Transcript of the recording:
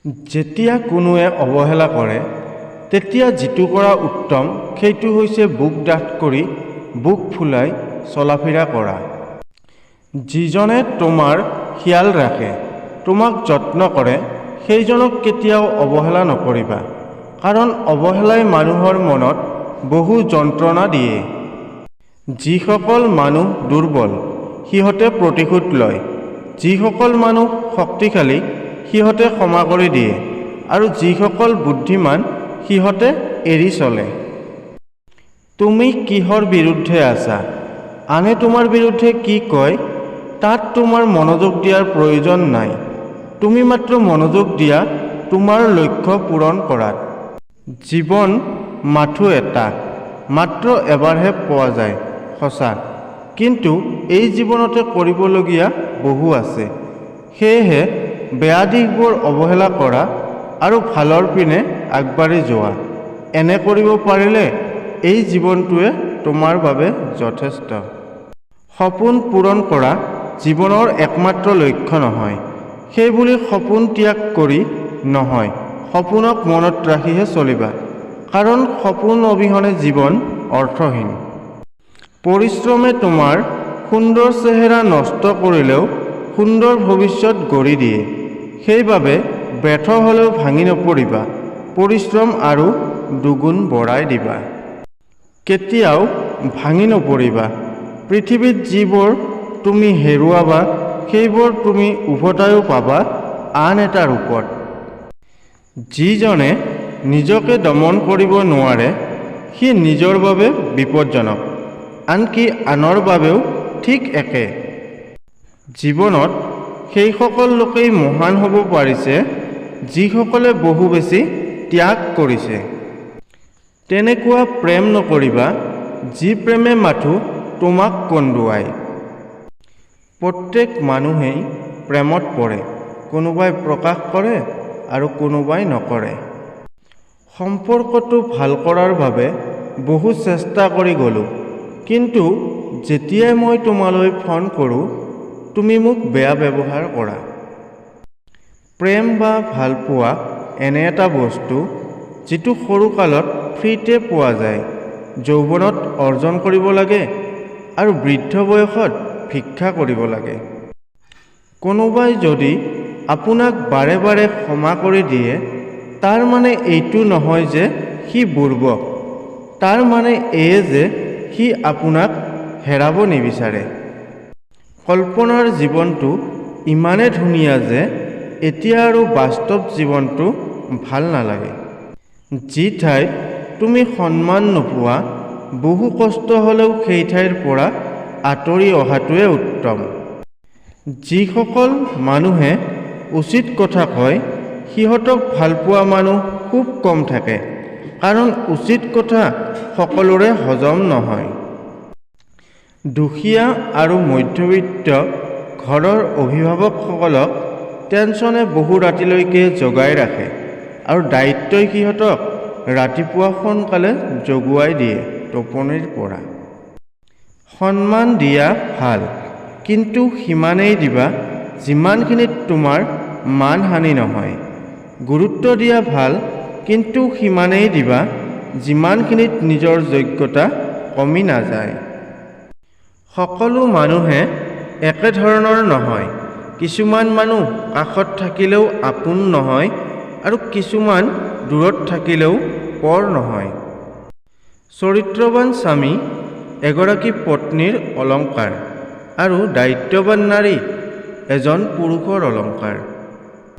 যেতিয়া কোনোৱে অৱহেলা কৰে তেতিয়া যিটো কৰা উত্তম সেইটো হৈছে বুক ডাঠ কৰি বুক ফুলাই চলাফিৰা কৰা। যিজনে তোমাৰ খিয়াল ৰাখে, তোমাক যত্ন কৰে, সেইজনক কেতিয়াও অৱহেলা নকৰিবা, কাৰণ অৱহেলাই মানুহৰ মনত বহু যন্ত্ৰণা দিয়ে। যিসকল মানুহ দুৰ্বল সিহঁতে প্ৰতিশোধ লয়, যিসকল মানুহ শক্তিশালী সিহঁতে ক্ষমা কৰি দিয়ে, আৰু যিসকল বুদ্ধিমান সিহঁতে এৰি চলে। তুমি কিহৰ বিৰুদ্ধে আছা, আনে তোমাৰ বিৰুদ্ধে কি কয় তাত তোমাৰ মনোযোগ দিয়াৰ প্ৰয়োজন নাই। তুমি মাত্ৰ মনোযোগ দিয়া তোমাৰ লক্ষ্য পূৰণ কৰাত। জীৱন মাথো এটা, মাত্ৰ এবাৰহে পোৱা যায় সঁচা, কিন্তু এই জীৱনতে কৰিবলগীয়া বহু আছে। সেয়েহে বেয়া দিশবোৰ অৱহেলা কৰা আৰু ভালৰ পিনে আগবাঢ়ি যোৱা। এনে কৰিব পাৰিলে এই জীৱনটোৱে তোমাৰ বাবে যথেষ্ট। সপোন পূৰণ কৰা জীৱনৰ একমাত্ৰ লক্ষ্য নহয়, সেইবুলি সপোন ত্যাগ কৰি নহয়, সপোনক মনত ৰাখিহে চলিবা, কাৰণ সপোন অবিহনে জীৱন অৰ্থহীন। পৰিশ্ৰমে তোমাৰ সুন্দৰ চেহেৰা নষ্ট কৰিলেও সুন্দৰ ভৱিষ্যত গঢ়ি দিয়ে। সেইবাবে ব্যৰ্থ হ'লেও ভাঙি নপৰিবা, পৰিশ্ৰম আৰু দুগুণ বঢ়াই দিবা। কেতিয়াও ভাঙি নপৰিবা। পৃথিৱীত যিবোৰ তুমি হেৰুৱাবা সেইবোৰ তুমি উভতাইও পাবা আন এটা ৰূপত। যিজনে নিজকে দমন কৰিব নোৱাৰে সি নিজৰ বাবে বিপদজনক, আনকি আনৰ বাবেও ঠিক একে। জীৱনত সেইসকল লোকেই মহান হ'ব পাৰিছে যিসকলে বহু বেছি ত্যাগ কৰিছে। তেনেকুৱা প্ৰেম নকৰিবা যি প্ৰেমে মাথো তোমাক কন্দুৱায়। প্ৰত্যেক মানুহেই প্ৰেমত পৰে, কোনোবাই প্ৰকাশ কৰে আৰু কোনোবাই নকৰে। সম্পৰ্কটো ভাল কৰাৰ বাবে বহু চেষ্টা কৰি গ'লোঁ, কিন্তু যেতিয়াই মই তোমালৈ ফোন কৰোঁ তুমি মোক বেয়া ব্যৱহাৰ কৰা। প্ৰেম বা ভালপোৱা এনে এটা বস্তু যিটো সৰুকালত ফ্ৰীতে পোৱা যায়, যৌৱনত অৰ্জন কৰিব লাগে আৰু বৃদ্ধ বয়সত ভিক্ষা কৰিব লাগে। কোনোবাই যদি আপোনাক বাৰে বাৰে ক্ষমা কৰি দিয়ে তাৰ মানে এইটো নহয় যে সি বুৰ্বক, তাৰ মানে এয়ে যে সি আপোনাক হেৰাব নিবিচাৰে। কল্পনাৰ জীৱনটো ইমানে ধুনীয়া যে এতিয়া আৰু বাস্তৱ জীৱনটো ভাল নালাগে। যি ঠাইত তুমি সন্মান নোপোৱা, বহু কষ্ট হ'লেও সেই ঠাইৰ পৰা আঁতৰি অহাটোৱে উত্তম। যিসকল মানুহে উচিত কথা কয় সিহঁতক ভালপোৱা মানুহ খুব কম থাকে, কাৰণ উচিত কথা সকলোৰে হজম নহয়। দুখীয়া আৰু মধ্যবিত্ত ঘৰৰ অভিভাৱকসকলক টেনচনে বহু ৰাতিলৈকে জগাই ৰাখে আৰু দায়িত্বই সিহঁতক ৰাতিপুৱা সোনকালে জগুৱাই দিয়ে টোপনিৰ পৰা। সন্মান দিয়া ভাল, কিন্তু সিমানেই দিবা যিমানখিনিত তোমাৰ মানহানি নহয়। গুৰুত্ব দিয়া ভাল, কিন্তু সিমানেই দিবা যিমানখিনিত নিজৰ যোগ্যতা কমি নাযায়। সকলো মানুহে একেধৰণৰ নহয়। কিছুমান মানুহ কাষত থাকিলেও আপোন নহয় আৰু কিছুমান দূৰত থাকিলেও পৰ নহয়। চৰিত্ৰৱান স্বামী এগৰাকী পত্নীৰ অলংকাৰ আৰু দায়িত্বৱান নাৰী এজন পুৰুষৰ অলংকাৰ।